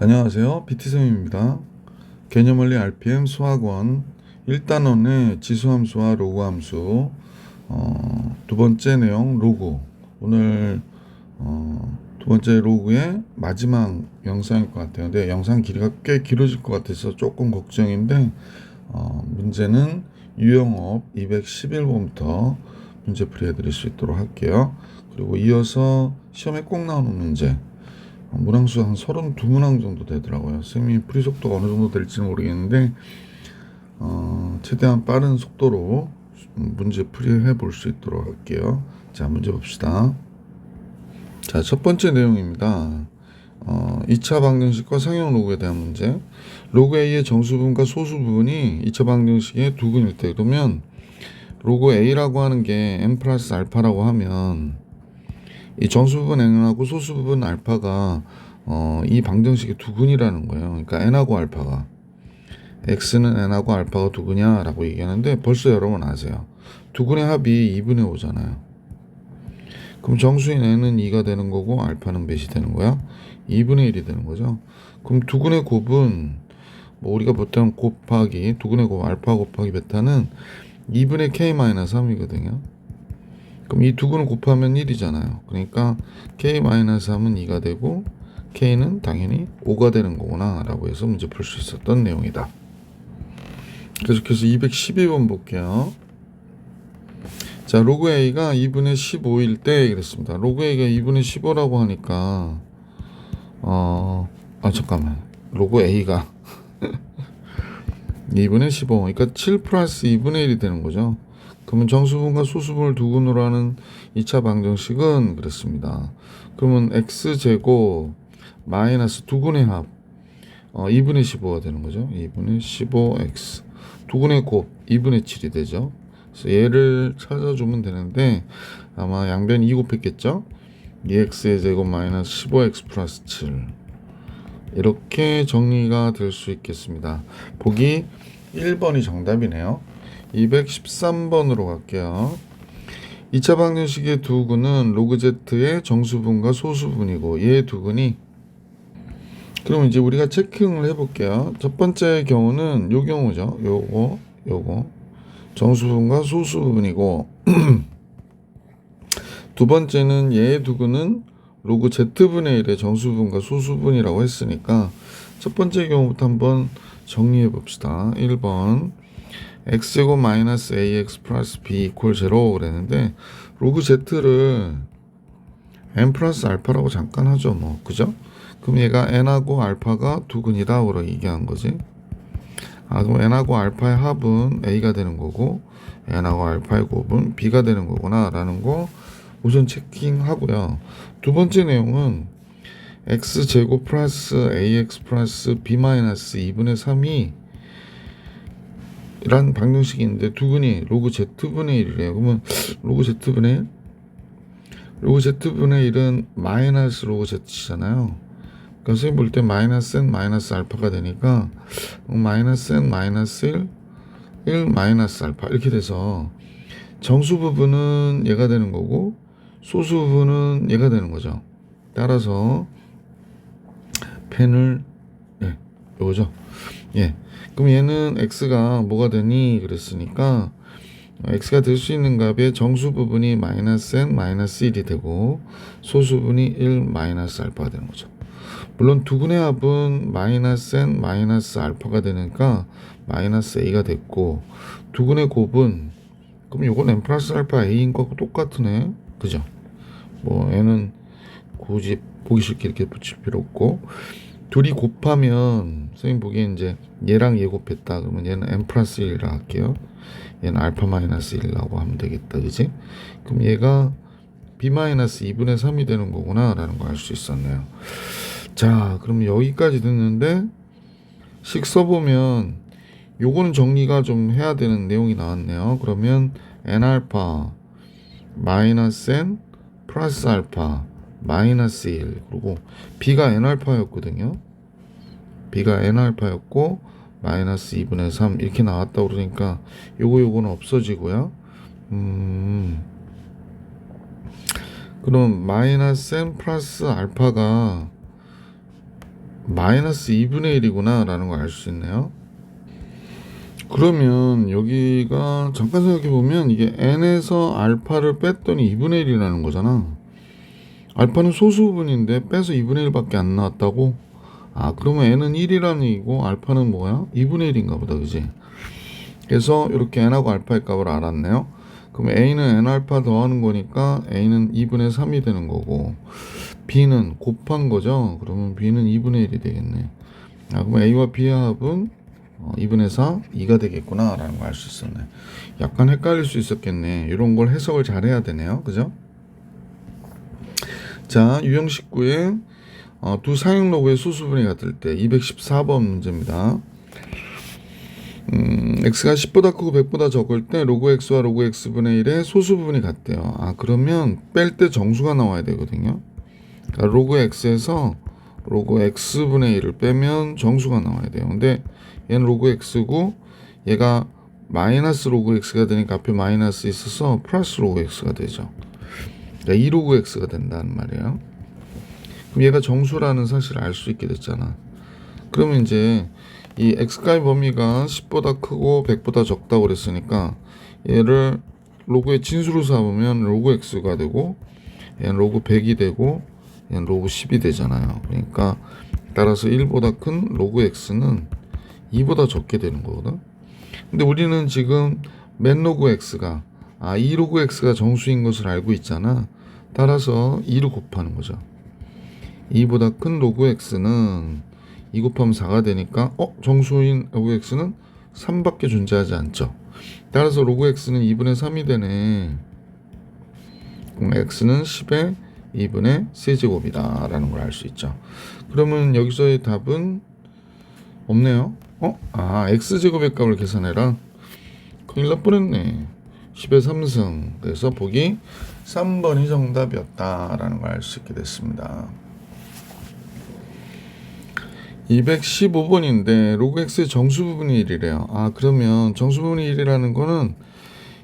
안녕하세요. BT쌤입니다. 개념원리 RPM 수학원 1단원의 지수함수와 로그함수 두 번째 내용 로그. 오늘 두 번째 로그의 마지막 영상일 것 같아요. 근데 영상 길이가 꽤 길어질 것 같아서 조금 걱정인데 문제는 유형업 211번부터 문제 풀이해 드릴 수 있도록 할게요. 그리고 이어서 시험에 꼭 나오는 문제, 문항수 한 32문항 정도 되더라고요. 선생님이 풀이 속도가 어느 정도 될지는 모르겠는데 최대한 빠른 속도로 문제 풀이해 볼 수 있도록 할게요. 자, 문제 봅시다. 자, 첫 번째 내용입니다. 2차 방정식과 상형 로그에 대한 문제. 로그 A의 정수분과 소수부분이 2차 방정식의 두근일 때, 그러면 로그 A라고 하는 게 n 플러스 알파라고 하면 이 정수부분 n하고 소수부분 알파가 이 방정식의 두근이라는 거예요. 그러니까 n하고 알파가, x는 n하고 알파가 두근이야 라고 얘기하는데, 벌써 여러분 아세요. 두근의 합이 2분의 5잖아요. 그럼 정수인 n은 2가 되는 거고 알파는 몇이 되는 거야? 2분의 1이 되는 거죠. 그럼 두근의 곱은 뭐 우리가 보통 곱하기 두근의 곱 알파 곱하기 베타는 2분의 k-3이거든요. 그럼 이 두근을 곱하면 1이잖아요. 그러니까 k-3은 2가 되고 k는 당연히 5가 되는 거구나 라고 해서 문제 풀 수 있었던 내용이다. 계속해서 212번 볼게요. 자, 로그 A가 2분의 15일 때 그랬습니다. 로그 A가 2분의 15라고 하니까 잠깐만. 로그 A가 2분의 15, 그러니까 7 플러스 2분의 1이 되는 거죠. 그러면 정수분과 소수분을 두근으로 하는 2차 방정식은 그렇습니다. 그러면 x제곱 마이너스 두근의 합 2분의 15가 되는 거죠. 2분의 15x 두근의 곱 2분의 7이 되죠. 그래서 얘를 찾아주면 되는데 아마 양변 2 곱했겠죠. 2x의 제곱 마이너스 15x 플러스 7, 이렇게 정리가 될 수 있겠습니다. 보기 1번이 정답이네요. 213번으로 갈게요. 2차 방정식의 두근은 로그 z의 정수분과 소수분이고 얘의 두근이, 그럼 이제 우리가 체킹을 해볼게요. 첫 번째 경우는 요 경우죠. 요거 정수분과 소수분이고 두 번째는 얘의 두근은 로그 z분의 1의 정수분과 소수분이라고 했으니까 첫 번째 경우부터 한번 정리해 봅시다. 1번 x제곱 마이너스 ax 플러스 b 이퀄 0 그랬는데 로그 z를 n 플러스 알파라고 잠깐 하죠. 뭐 그죠? 그럼 얘가 n하고 알파가 두근이다고 얘기한 거지. 그럼 n하고 알파의 합은 a가 되는 거고 n하고 알파의 곱은 b가 되는 거구나 라는 거 우선 체킹하고요. 두 번째 내용은 x제곱 플러스 ax 플러스 b 마이너스 2분의 3이 란 방정식인데 두근이 로그 z분의 1이래요. 그러면 로그 z분의 1은 마이너스 로그 z잖아요. 그러니까 선생님 볼 때 마이너스 n 마이너스 알파가 되니까 마이너스 n 마이너스 1 마이너스 알파 이렇게 돼서 정수 부분은 얘가 되는 거고 소수 부분은 얘가 되는 거죠. 따라서 펜을 요거죠. 그럼 얘는 x가 뭐가 되니 그랬으니까 x가 될 수 있는 값의 정수 부분이 마이너스 n 마이너스 1이 되고 소수 부분이 1 마이너스 알파가 되는 거죠. 물론 두근의 합은 마이너스 n 마이너스 알파가 되니까 마이너스 a가 됐고 두근의 곱은 그럼 요건 n 플러스 알파 a인 거하고 똑같으네. 그죠? 뭐 n은 굳이 보기 쉽게 이렇게 붙일 필요 없고 둘이 곱하면 선생님 보기엔 이제 얘랑 얘 곱했다 그러면 얘는 n 플러스 1이라 할게요. 얘는 알파 마이너스 1이라고 하면 되겠다. 그지? 그럼 얘가 b 마이너스 2분의 3이 되는 거구나 라는 거 알 수 있었네요. 자, 그럼 여기까지 됐는데 식 써보면 요거는 정리가 좀 해야 되는 내용이 나왔네요. 그러면 n 알파 마이너스 n 플러스 알파 마이너스 1 그리고 b가 n 알파였거든요. b가 n 알파였고 마이너스 2분의 3 이렇게 나왔다고 그러니까 요거는 없어지고요. 그럼 마이너스 n 플러스 알파가 마이너스 2분의 1이구나 라는 걸 알 수 있네요. 그러면 여기가 잠깐 생각해 보면 이게 n에서 알파를 뺐더니 2분의 1이라는 거잖아. 알파는 소수 부분인데 빼서 2분의 1밖에 안 나왔다고? 아, 그러면 n은 1이라는 얘기고 알파는 뭐야? 2분의 1인가 보다, 그지? 그래서 이렇게 n하고 알파의 값을 알았네요. 그럼 a는 n 알파 더하는 거니까 a는 2분의 3이 되는 거고, b는 곱한 거죠. 그러면 b는 2분의 1이 되겠네. 아, 그럼 a와 b의 합은 2분의 4, 2가 되겠구나 라는 걸 알 수 있었네. 약간 헷갈릴 수 있었겠네. 이런 걸 해석을 잘 해야 되네요. 그죠? 자, 유형 19에 두 상형 로그의 소수분이 같을 때 214번 문제입니다. x가 10보다 크고 100보다 적을 때 로그 x와 로그 x분의 1의 소수부분이 같대요. 아, 그러면 뺄 때 정수가 나와야 되거든요. 그러니까 로그 x에서 로그 x분의 1을 빼면 정수가 나와야 돼요. 근데 얘는 로그 x고 얘가 마이너스 로그 x가 되니까 앞에 마이너스 있어서 플러스 로그 x가 되죠. 그러니까 2 로그 x가 된다는 말이에요. 그럼 얘가 정수라는 사실을 알 수 있게 됐잖아. 그러면 이제 이 x가의 범위가 10보다 크고 100보다 적다고 그랬으니까 얘를 로그의 진수로 삼으면 로그 x가 되고 얘는 로그 100이 되고 얘는 로그 10이 되잖아요. 그러니까 따라서 1보다 큰 로그 x는 2보다 적게 되는 거거든. 근데 우리는 지금 맨 로그 x가 2 로그 x가 정수인 것을 알고 있잖아. 따라서 2로 곱하는 거죠. 2보다 큰 로그 x는 2 곱하면 4가 되니까 정수인 로그 x는 3밖에 존재하지 않죠. 따라서 로그 x는 2분의 3이 되네. 그럼 x는 10의 2분의 세제곱이다 라는 걸 알 수 있죠. 그러면 여기서의 답은 없네요. x제곱의 값을 계산해라. 큰일 날 뻔했네. 10의 3승. 그래서 보기 3번이 정답이었다 라는 걸 알 수 있게 됐습니다. 215번인데 로그 x의 정수 부분이 1이래요. 그러면 정수 부분이 1이라는 거는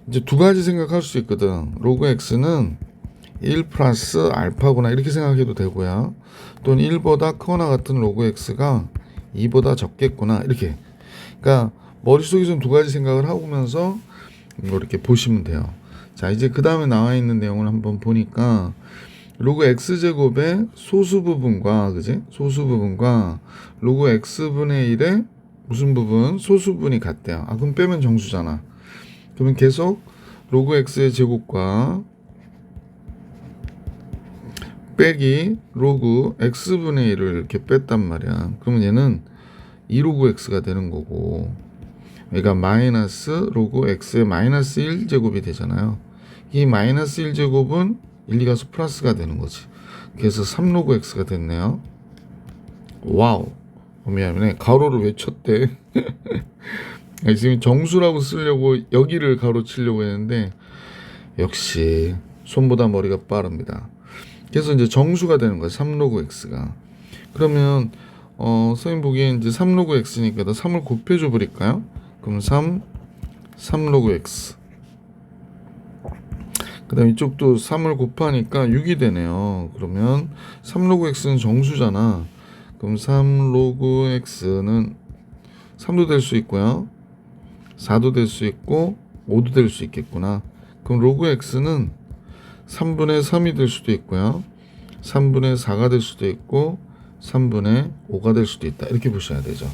이제 두 가지 생각할 수 있거든. 로그 x는 1 플러스 알파구나 이렇게 생각해도 되고요. 또는 1보다 크거나 같은 로그 x가 2보다 적겠구나 이렇게. 그러니까 머릿속에서는 두 가지 생각을 하면서 이렇게 보시면 돼요. 자, 이제 그 다음에 나와 있는 내용을 한번 보니까 로그 x제곱의 소수 부분과 그지? 소수 부분과 로그 x분의 1의 무슨 부분? 소수 부분이 같대요. 그럼 빼면 정수잖아. 그러면 계속 로그 x의 제곱과 빼기 로그 x분의 1을 이렇게 뺐단 말이야. 그러면 얘는 2 로그 x가 되는 거고, 얘가 마이너스 로그 x의 마이너스 1제곱이 되잖아요. 이 마이너스 1제곱은 1, 2가서 플러스가 되는 거지. 그래서 3 로그 x가 됐네요. 와우. 미안해. 가로를 왜 쳤대? 지금 정수라고 쓰려고 여기를 가로 치려고 했는데 역시 손보다 머리가 빠릅니다. 그래서 이제 정수가 되는 거예요. 3 로그 x가. 그러면 선생님 보기엔 이제 3 로그 x니까 3을 곱해줘 버릴까요? 그럼 3 로그 x. 그 다음 이쪽도 3을 곱하니까 6이 되네요. 그러면 3 로그 x는 정수잖아. 그럼 3 로그 x는 3도 될 수 있고요. 4도 될 수 있고 5도 될 수 있겠구나. 그럼 로그 x는 3분의 3이 될 수도 있고요. 3분의 4가 될 수도 있고 3분의 5가 될 수도 있다. 이렇게 보셔야 되죠.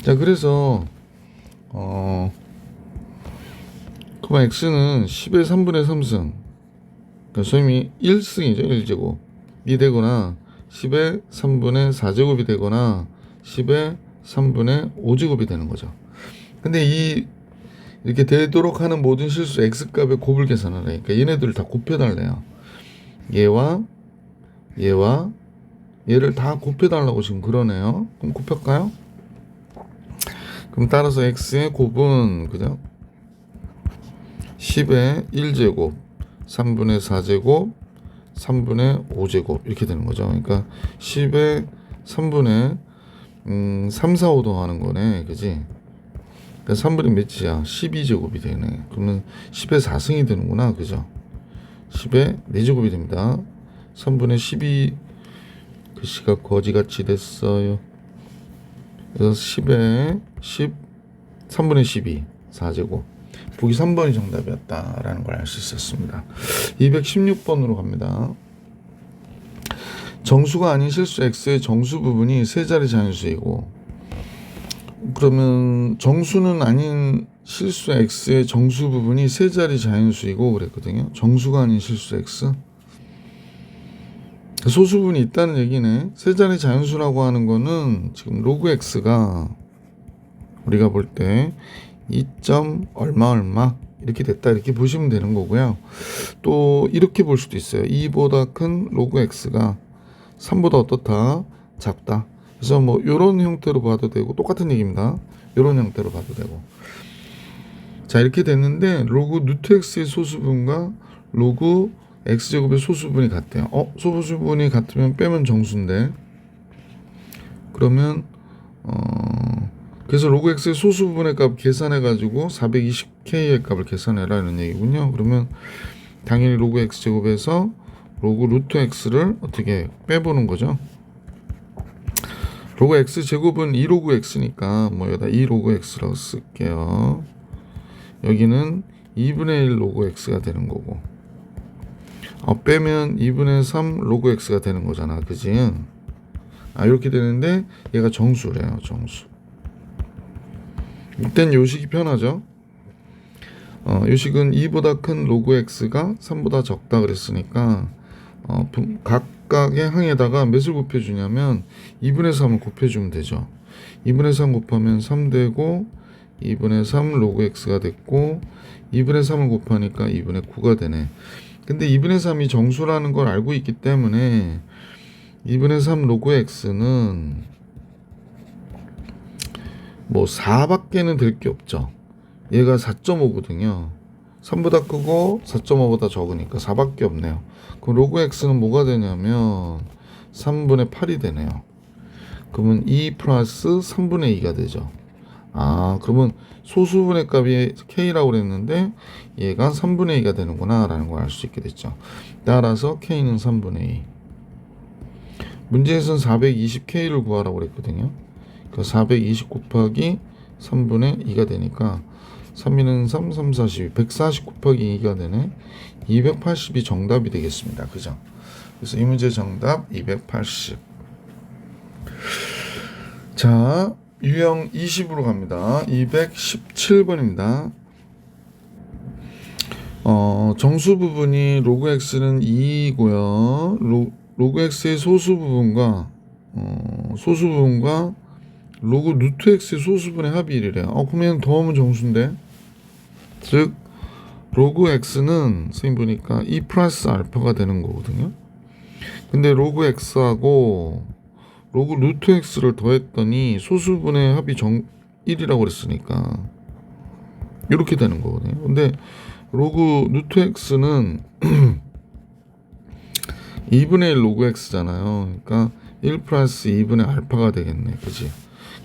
자, 그래서 그럼 x는 10의 3분의 3승, 그러니까 소위 1승이죠. 1제곱이 되거나 10의 3분의 4제곱이 되거나 10의 3분의 5제곱이 되는 거죠. 근데 이렇게 되도록 하는 모든 실수 x값의 곱을 계산하라. 그러니까 얘네들을 다 곱해달래요. 얘와 얘를 다 곱해달라고 지금 그러네요. 그럼 곱할까요? 그럼 따라서 x의 곱은 그죠? 10의 1제곱, 3분의 4제곱, 3분의 5제곱 이렇게 되는 거죠. 그러니까 10의 3분의 3, 4, 5 더하는 거네. 그지? 그러니까 3분의 몇이야? 12제곱이 되네. 그러면 10의 4승이 되는구나. 그죠? 10의 4제곱이 됩니다. 3분의 12, 글씨가 거지같이 됐어요. 그래서 10에 10 3분의 12 4제곱. 보기 3번이 정답이었다라는 걸 알 수 있었습니다. 216번으로 갑니다. 정수가 아닌 실수 x의 정수 부분이 세 자리 자연수이고, 그러면 정수는 아닌 실수 x의 정수 부분이 세 자리 자연수이고 그랬거든요. 정수가 아닌 실수 x. 소수분이 있다는 얘기네. 세 자리 자연수라고 하는 거는 지금 로그 x가 우리가 볼 때 2점 얼마 이렇게 됐다 이렇게 보시면 되는 거고요. 또 이렇게 볼 수도 있어요. 2보다 큰 로그 x가 3보다 어떻다? 작다. 그래서 뭐 이런 형태로 봐도 되고 똑같은 얘기입니다. 이런 형태로 봐도 되고. 자, 이렇게 됐는데 로그 루트 x의 소수분과 로그 x제곱의 소수분이 같대요. 소수분이 같으면 빼면 정수인데, 그러면 그래서 로그 x의 소수분의 값 계산해 가지고 420k의 값을 계산해라 이런 얘기군요. 그러면 당연히 로그 x제곱에서 로그 루트 x를 어떻게 빼보는 거죠. 로그 x제곱은 2로그 x니까 뭐 여기다 2로그 x라고 쓸게요. 여기는 2분의 1 로그 x가 되는 거고, 빼면 2분의 3 로그 x가 되는 거잖아, 그지? 이렇게 되는데 얘가 정수래요, 정수. 이땐 요식이 편하죠. 요식은 2보다 큰 로그 x가 3보다 적다 그랬으니까 각각의 항에다가 몇을 곱해주냐면 2분의 3을 곱해주면 되죠. 2분의 3 곱하면 3 되고, 2분의 3 로그 x가 됐고, 2분의 3을 곱하니까 2분의 9가 되네. 근데 2분의 3이 정수라는 걸 알고 있기 때문에 2분의 3 로그 x는 뭐 4밖에는 될 게 없죠. 얘가 4.5거든요. 3보다 크고 4.5보다 적으니까 4밖에 없네요. 그럼 로그 x는 뭐가 되냐면 3분의 8이 되네요. 그러면 2 플러스 3분의 2가 되죠. 그러면 소수분의 값이 k라고 그랬는데 얘가 3분의 2가 되는구나 라는 걸 알 수 있게 됐죠. 따라서 k는 3분의 2. 문제에서는 420k를 구하라고 그랬거든요. 그러니까 420 곱하기 3분의 2가 되니까 3, 3, 3, 40, 140 곱하기 2가 되네. 280이 정답이 되겠습니다. 그죠? 그래서 이 문제 정답 280. 자, 유형 20으로 갑니다. 217번입니다. 정수 부분이 로그 x는 2이고요. 로그 x의 소수 부분과 로그 루트 x의 소수분의 합이 1이래요. 그러면 더하면 정수인데, 즉 로그 x는 선생님 보니까 2 플러스 알파가 되는 거거든요. 근데 로그 x하고 로그 루트 x를 더했더니 소수분의 합이 1이라고 그랬으니까 이렇게 되는 거거든요. 근데 로그 루트 x는 2분의 1 로그 x잖아요. 그러니까 1 플러스 2분의 알파가 되겠네. 그치?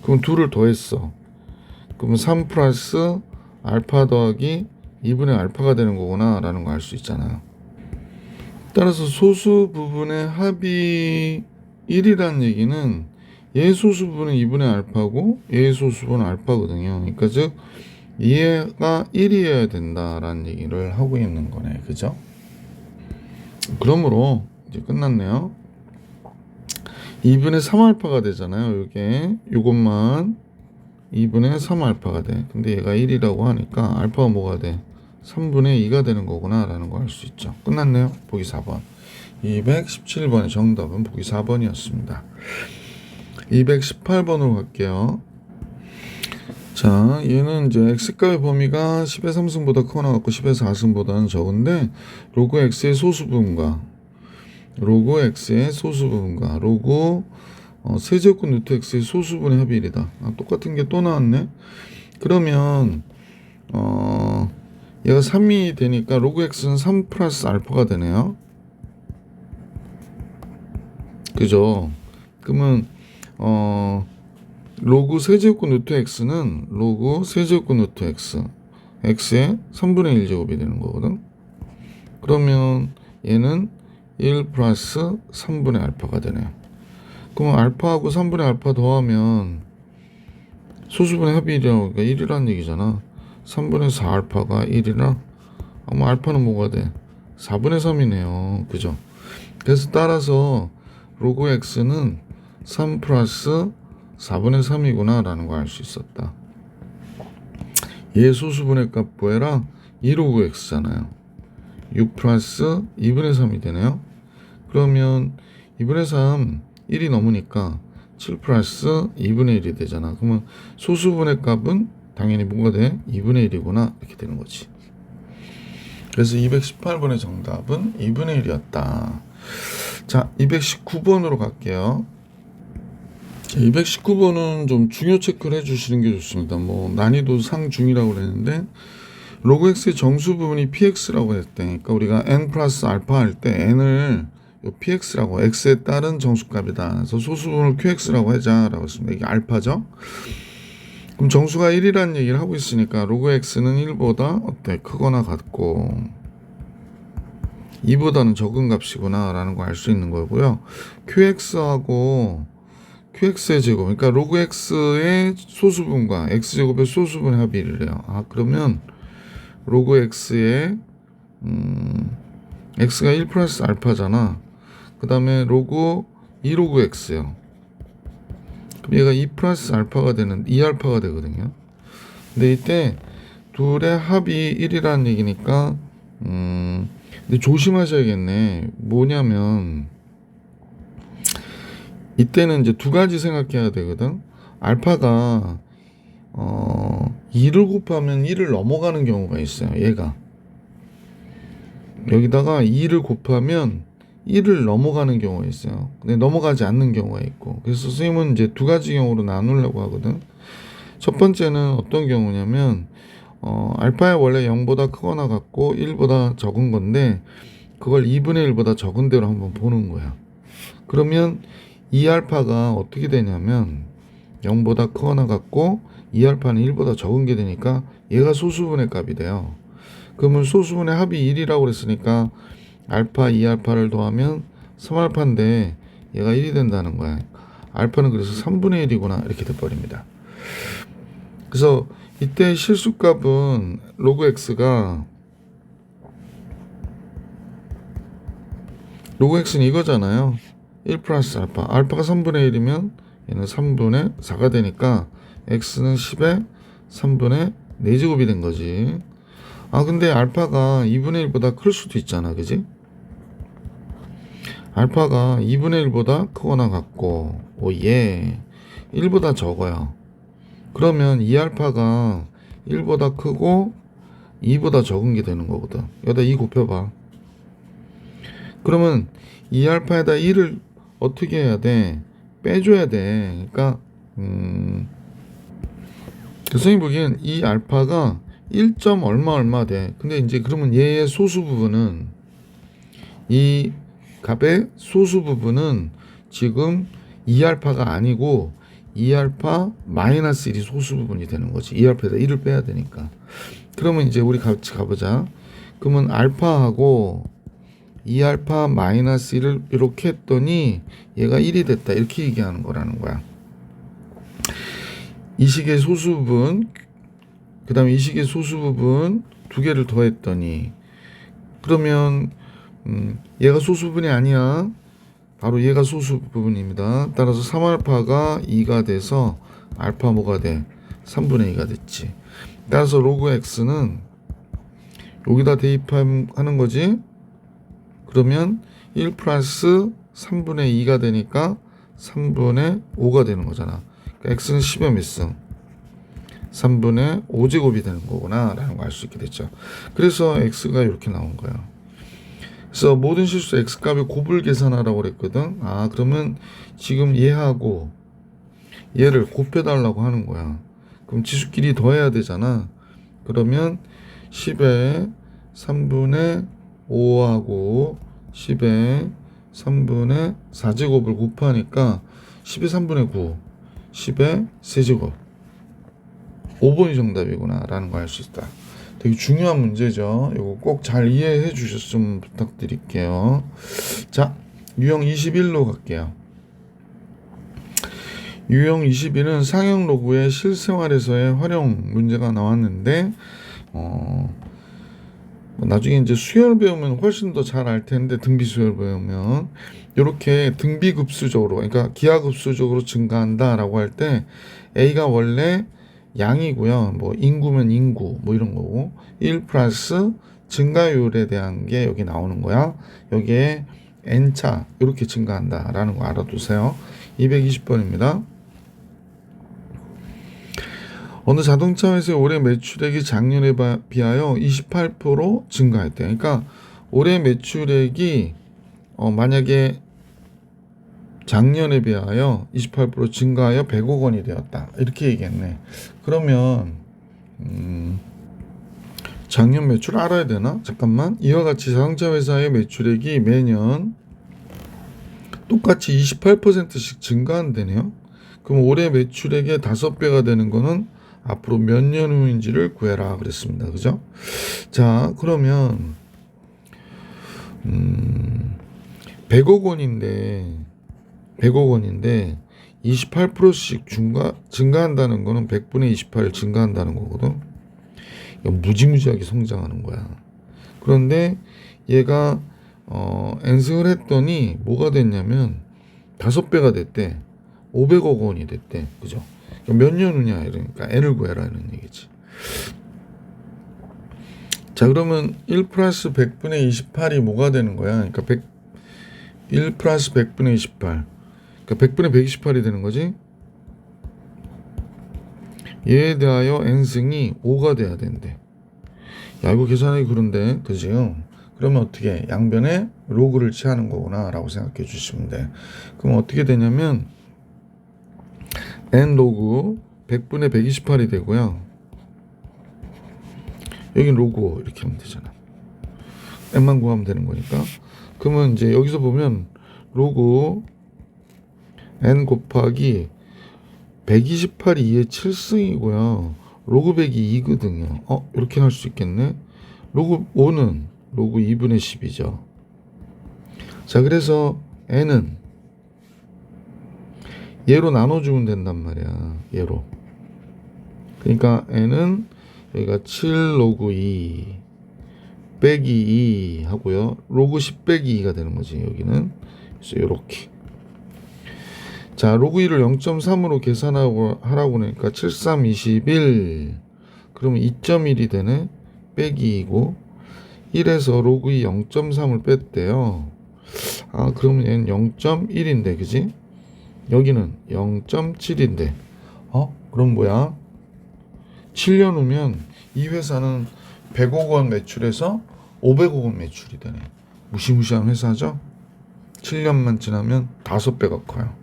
그럼 2를 더했어. 그러면 3 플러스 알파 더하기 2분의 알파가 되는 거구나 라는 거 알 수 있잖아요. 따라서 소수 부분의 합이 1이라는 얘기는 얘 소수분은 2분의 알파고 얘 소수분은 알파거든요. 그러니까 즉 얘가 1이어야 된다라는 얘기를 하고 있는 거네. 그죠? 그러므로 이제 끝났네요. 2분의 3알파가 되잖아요. 요것만 2분의 3알파가 돼. 근데 얘가 1이라고 하니까 알파가 뭐가 돼? 3분의 2가 되는 거구나 라는 거 알 수 있죠. 끝났네요. 보기 4번. 217번의 정답은 보기 4번이었습니다. 218번으로 갈게요. 자, 얘는 이제 x값의 범위가 10의 3승보다 크거나 같고 10의 4승보다는 적은데 로그 x의 소수분과 로그 세제곱근 루트 x의 소수분의 합이 1이다. 똑같은 게 또 나왔네. 그러면 얘가 3이 되니까 로그 x는 3 플러스 알파가 되네요. 그죠? 그러면 로그 세제곱근 루트 x는 로그 세제곱근 루트 x의 3분의 1제곱이 되는 거거든. 그러면 얘는 1 플러스 3분의 알파가 되네요. 그럼 알파하고 3분의 알파 더하면 소수분의 합이 1이라고, 그러니까 1이라는 얘기잖아. 3분의 4 알파가 1이라, 아마 알파는 뭐가 돼? 4분의 3이네요. 그죠? 그래서 따라서 로그 x는 3 플러스 4분의 3이구나 라는 걸 알 수 있었다. 얘 소수분의 값 구해라. 2로그 x잖아요. 6 플러스 2분의 3이 되네요. 그러면 2분의 3 1이 넘으니까 7 플러스 2분의 1이 되잖아. 그러면 소수분의 값은 당연히 뭐가 돼? 2분의 1이구나 이렇게 되는 거지. 그래서 218번의 정답은 2분의 1이었다. 자, 219번으로 갈게요. 219번은 좀 중요 체크를 해주시는 게 좋습니다. 뭐 난이도 상중이라고 그랬는데 로그 x의 정수 부분이 px라고 했대. 그러니까 우리가 n 플러스 알파 할 때 n을 px라고, x에 따른 정수값이다. 그래서 소수분을 qx라고 하자라고 했습니다. 이게 알파죠. 그럼 정수가 1이라는 얘기를 하고 있으니까 로그 x는 1보다 어때? 크거나 같고 2보다는 적은 값이구나 라는 거 알 수 있는 거고요. qx하고 qx의 제곱, 그러니까 로그 x의 소수분과 x제곱의 소수분의 합이 1이래요. 아, 그러면 로그 x의 x가 1 플러스 알파잖아. 그 다음에 로그 2로그 x요. 그럼 얘가 2 플러스 알파가 되는 2알파가 되거든요. 근데 이때 둘의 합이 1이라는 얘기니까 근데 조심하셔야겠네. 뭐냐면 이때는 이제 두 가지 생각해야 되거든. 알파가 2를 곱하면 1을 넘어가는 경우가 있어요. 얘가 여기다가 2를 곱하면 1을 넘어가는 경우가 있어요. 근데 넘어가지 않는 경우가 있고. 그래서 선생님은 이제 두 가지 경우로 나누려고 하거든. 첫 번째는 어떤 경우냐면 알파가 원래 0보다 크거나 같고 1보다 적은 건데 그걸 2분의 1보다 적은 대로 한번 보는 거야. 그러면 2알파가 어떻게 되냐면 0보다 크거나 같고 2알파는 1보다 적은 게 되니까 얘가 소수분의 값이 돼요. 그러면 소수분의 합이 1이라고 그랬으니까 알파 2알파를 더하면 3알파인데 얘가 1이 된다는 거야. 알파는 그래서 3분의 1이구나 이렇게 돼버립니다. 그래서 이때 실수값은 로그 x가 로그 x는 이거잖아요. 1 플러스 알파. 알파가 3분의 1이면 얘는 3분의 4가 되니까 x는 10의 3분의 4제곱이 된 거지. 아, 근데 알파가 2분의 1보다 클 수도 있잖아. 그지? 알파가 2분의 1보다 크거나 같고, 오예, 1보다 적어요. 그러면 2알파가 1보다 크고 2보다 적은 게 되는 거거든. 여기다 2 곱해봐. 그러면 2알파에다 1을 어떻게 해야 돼? 빼줘야 돼. 그러니까 선생님 보기엔 이 알파가 1. 얼마 돼. 근데 이제 그러면 얘의 소수 부분은 이 값의 소수 부분은 지금 2알파가 아니고 2알파 마이너스 1이 소수 부분이 되는 거지. 2알파에다 1을 빼야 되니까. 그러면 이제 우리 같이 가보자. 그러면 알파하고 2알파 마이너스 1을 이렇게 했더니 얘가 1이 됐다. 이렇게 얘기하는 거라는 거야. 이 식의 소수 부분, 그 다음에 이 식의 소수 부분 두 개를 더했더니 그러면 얘가 소수 부분이 아니야. 바로 얘가 소수 부분입니다. 따라서 3알파가 2가 돼서 알파 뭐가 돼? 3분의 2가 됐지. 따라서 로그 x는 여기다 대입하는 거지. 그러면 1 플러스 3분의 2가 되니까 3분의 5가 되는 거잖아. 그러니까 x는 10의 몇 승? 3분의 5제곱이 되는 거구나 라는 걸 알 수 있게 됐죠. 그래서 x가 이렇게 나온 거야. 그래서 모든 실수 x값의 곱을 계산하라고 그랬거든. 아, 그러면 지금 얘하고 얘를 곱해달라고 하는 거야. 그럼 지수끼리 더해야 되잖아. 그러면 10의 3분의 5하고 10의 3분의 4제곱을 곱하니까 10의 3분의 9, 10의 세제곱. 5번이 정답이구나 라는 걸 알 수 있다. 되게 중요한 문제죠. 이거 꼭 잘 이해해 주셨으면 부탁드릴게요. 자, 유형 21로 갈게요. 유형 22는 상형 로그의 실생활에서의 활용 문제가 나왔는데 나중에 이제 수열 배우면 훨씬 더 잘 알 텐데, 등비 수열 배우면 이렇게 등비급수적으로, 그러니까 기하급수적으로 증가한다라고 할 때 A가 원래 양이고요. 뭐 인구면 인구 뭐 이런 거고 1 플러스 증가율에 대한 게 여기 나오는 거야. 여기에 n차 이렇게 증가한다라는 거 알아두세요. 220번입니다. 어느 자동차 회사의 올해 매출액이 작년에 비하여 28% 증가했대. 그러니까 올해 매출액이 만약에 작년에 비하여 28% 증가하여 100억 원이 되었다. 이렇게 얘기했네. 그러면 작년 매출 알아야 되나? 잠깐만. 이와 같이 자동차 회사의 매출액이 매년 똑같이 28%씩 증가한다네요. 그럼 올해 매출액의 5배가 되는 거는 앞으로 몇 년 후인지를 구해라 그랬습니다. 그죠? 자, 그러면 100억 원인데 28%씩 증가한다는 거는 100분의 28 증가한다는 거거든. 무지무지하게 성장하는 거야. 그런데 얘가 엔승을 했더니 뭐가 됐냐면 5배가 됐대. 500억 원이 됐대. 그죠? 몇 년 후냐 이러니까 n을 구해라 이런 얘기지. 자, 그러면 1 플러스 100분의 28이 뭐가 되는 거야? 그러니까 1 플러스 100분의 28. 그러니까 100분의 128이 되는 거지. 얘에 대하여 n승이 5가 돼야 된대. 야, 이거 계산하기 그런데, 그지요? 그러면 어떻게 양변에 로그를 취하는 거구나 라고 생각해 주시면 돼. 그럼 어떻게 되냐면 n 로그 100분의 128이 되고요. 여긴 로그 5 이렇게 하면 되잖아. n만 구하면 되는 거니까. 그러면 이제 여기서 보면 로그 n 곱하기 128이 2의 7승이고요. 로그 100이 2거든요. 이렇게 할 수 있겠네. 로그 5는 로그 2분의 10이죠. 자, 그래서 n은 얘로 나눠주면 된단 말이야. 얘로. 그러니까 n은 여기가 7 로그 2 빼기 2 하고요. 로그 10 빼기 2가 되는 거지. 여기는. 그래서 이렇게. 자, 로그 2를 0.3으로 계산하고 하라고 하니까 7, 3, 21. 그러면 2.1이 되네. 빼기 2고 1에서 로그 2 0.3을 뺐대요. 그러면 얘는 0.1인데, 그지? 여기는 0.7인데. 그럼 뭐야? 7년 후면 이 회사는 100억 원 매출에서 500억 원 매출이 되네. 무시무시한 회사죠? 7년만 지나면 5배가 커요.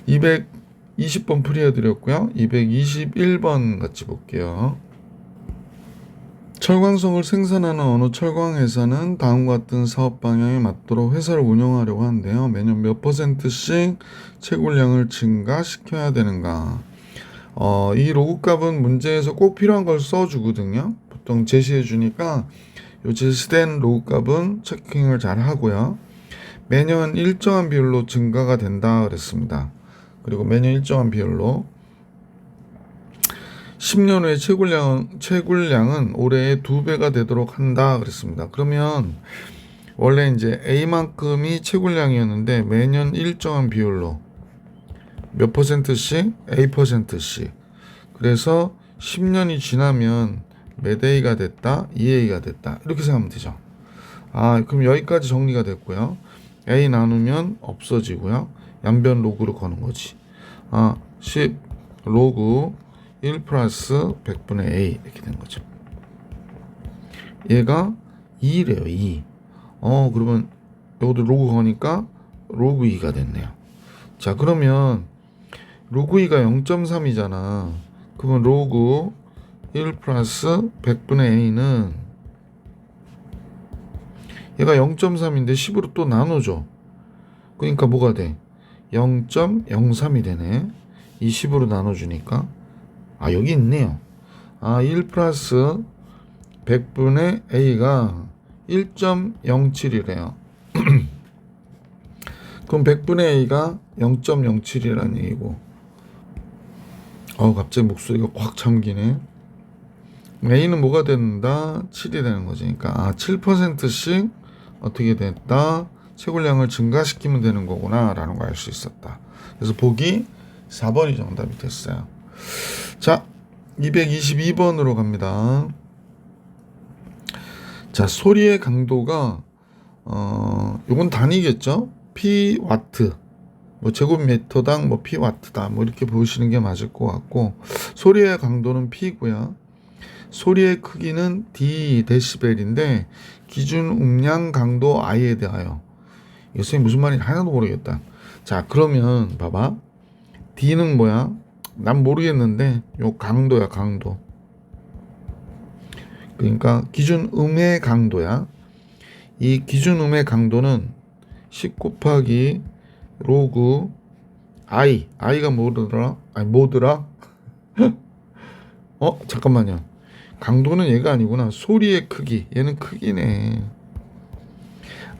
220번 풀이해드렸고요. 221번 같이 볼게요. 철광석을 생산하는 어느 철광회사는 다음과 같은 사업 방향에 맞도록 회사를 운영하려고 하는데요. 매년 몇 %씩 채굴량을 증가시켜야 되는가. 이 로그 값은 문제에서 꼭 필요한 걸 써주거든요. 보통 제시해 주니까 요 제시된 로그 값은 체킹을 잘 하고요. 매년 일정한 비율로 증가가 된다 그랬습니다. 그리고 매년 일정한 비율로 10년 후에 채굴량은 올해의 2배가 되도록 한다 그랬습니다. 그러면 원래 이제 A만큼이 채굴량이었는데 매년 일정한 비율로 몇 %씩? A%씩. 그래서 10년이 지나면 몇 A가 됐다? 2A가 됐다. 이렇게 생각하면 되죠. 그럼 여기까지 정리가 됐고요. A 나누면 없어지고요. 양변 로그로 거는 거지. 10 로그 1 플러스 100분의 A 이렇게 된 거죠. 얘가 2래요. 2. 그러면 이것도 로그 거니까 로그 2가 됐네요. 자, 그러면 로그 2가 0.3이잖아. 그러면 로그 1 플러스 100분의 A는 얘가 0.3인데 10으로 또 나눠줘. 그러니까 뭐가 돼? 0.03이 되네. 이 10으로 나눠주니까. 여기 있네요. 1 플러스 100분의 A가 1.07이래요. 그럼 100분의 A가 0.07이라는 얘기고 갑자기 목소리가 꽉 잠기네. A는 뭐가 된다? 7이 되는 거지. 그러니까 7%씩 어떻게 됐다? 채굴량을 증가시키면 되는 거구나 라는 걸 알 수 있었다. 그래서 보기 4번이 정답이 됐어요. 자, 222번으로 갑니다. 자, 소리의 강도가 요건 단위겠죠? p 와트, 뭐 제곱미터당 뭐 p 와트다, 뭐 이렇게 보시는 게 맞을 것 같고, 소리의 강도는 p고요. 소리의 크기는 d 데시벨인데 기준 음량 강도 i에 대하여. 이게 선생님 무슨 말인지 하나도 모르겠다. 자, 그러면 봐봐. d는 뭐야? 난 모르겠는데 요 강도야, 강도. 그러니까 기준 음의 강도야. 이 기준 음의 강도는 10 곱하기 로그 i가 뭐더라? 뭐더라? 잠깐만요. 강도는 얘가 아니구나. 소리의 크기. 얘는 크기네.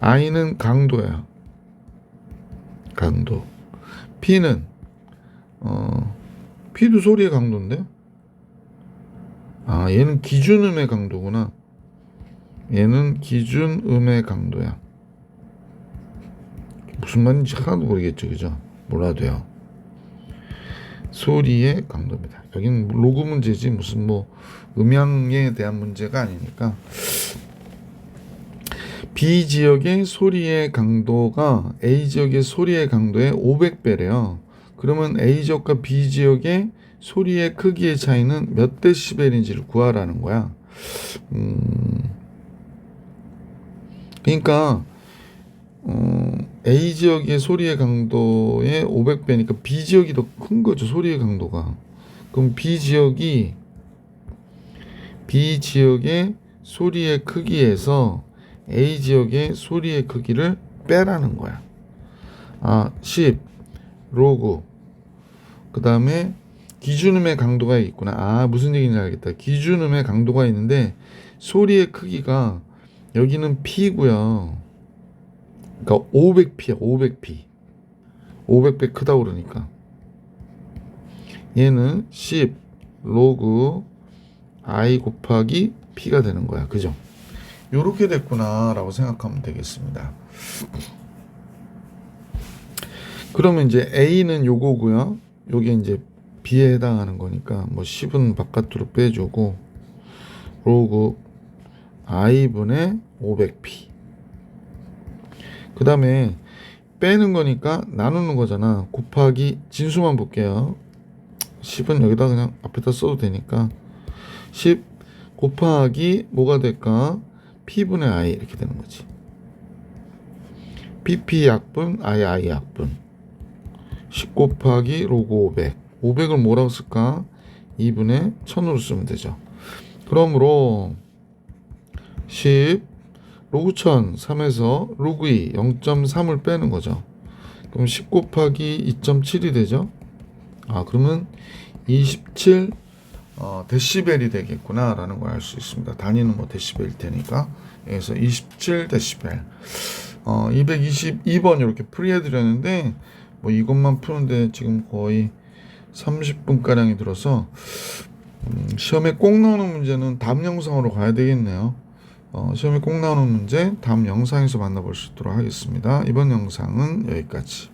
i는 강도야. 강도. p는 p도 소리의 강도인데? 얘는 기준음의 강도구나. 얘는 기준음의 강도야. 무슨 말인지 하나도 모르겠죠, 그죠? 몰라도요. 소리의 강도입니다. 여기는 로그 문제지 무슨 뭐 음향에 대한 문제가 아니니까. B 지역의 소리의 강도가 A 지역의 소리의 강도의 500배래요. 그러면 A 지역과 B 지역의 소리의 크기의 차이는 몇 데시벨인지를 구하라는 거야. 그러니까 A 지역의 소리의 강도의 500배니까 B 지역이 더 큰 거죠, 소리의 강도가. 그럼 B 지역의 소리의 크기에서 A 지역의 소리의 크기를 빼라는 거야. 10 로그. 그 다음에 기준음의 강도가 있구나. 무슨 얘기인지 알겠다. 기준음의 강도가 있는데 소리의 크기가 여기는 P고요. 그러니까 500P야. 500배 크다고 그러니까 얘는 10 로그 I 곱하기 P가 되는 거야. 그죠? 요렇게 됐구나 라고 생각하면 되겠습니다. 그러면 이제 A는 요거고요. 요게 이제 B에 해당하는 거니까 뭐 10은 바깥으로 빼주고 로그 I분의 500P. 그 다음에 빼는 거니까 나누는 거잖아. 곱하기 진수만 볼게요. 10은 여기다 그냥 앞에다 써도 되니까 10 곱하기 뭐가 될까? P분의 I 이렇게 되는 거지. PP 약분 I 약분 10 곱하기 로그 500을 뭐라고 쓸까? 2분의 1000으로 쓰면 되죠. 그러므로 10 로그 1000 3에서 로그 2 0.3을 빼는 거죠. 그럼 10 곱하기 2.7이 되죠. 그러면 27 데시벨이 되겠구나 라는 걸 알 수 있습니다. 단위는 뭐 데시벨일 테니까. 그래서 27 데시벨. 222번 이렇게 풀이해 드렸는데 뭐 이것만 푸는데 지금 거의 30분 가량이 들어서 시험에 꼭 나오는 문제는 다음 영상으로 가야 되겠네요. 시험에 꼭 나오는 문제 다음 영상에서 만나볼 수 있도록 하겠습니다. 이번 영상은 여기까지.